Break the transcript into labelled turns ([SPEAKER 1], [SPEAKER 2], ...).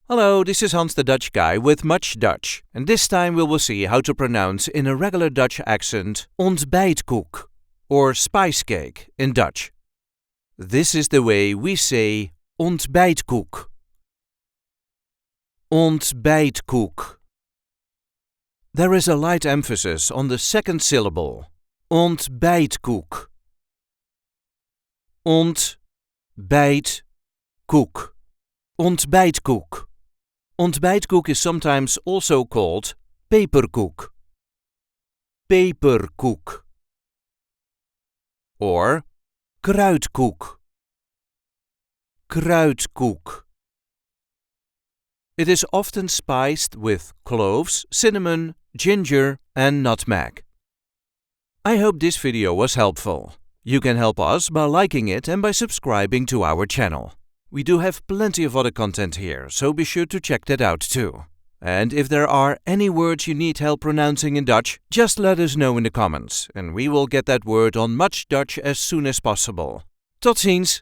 [SPEAKER 1] Hello, this is Hans the Dutch guy with Much Dutch, and this time we will see how to pronounce in a regular Dutch accent Ontbijtkoek, or spice cake in Dutch. This is the way we say Ontbijtkoek. Ontbijtkoek. There is a light emphasis on the second syllable. Ontbijtkoek. Ontbijtkoek. Ontbijtkoek. Ontbijtkoek is sometimes also called peperkoek. Peperkoek. Or kruidkoek. Kruidkoek. It is often spiced with cloves, cinnamon, ginger and nutmeg. I hope this video was helpful. You can help us by liking it and by subscribing to our channel. We do have plenty of other content here, so be sure to check that out too. And if there are any words you need help pronouncing in Dutch, just let us know in the comments, and we will get that word on Much Dutch as soon as possible. Tot ziens!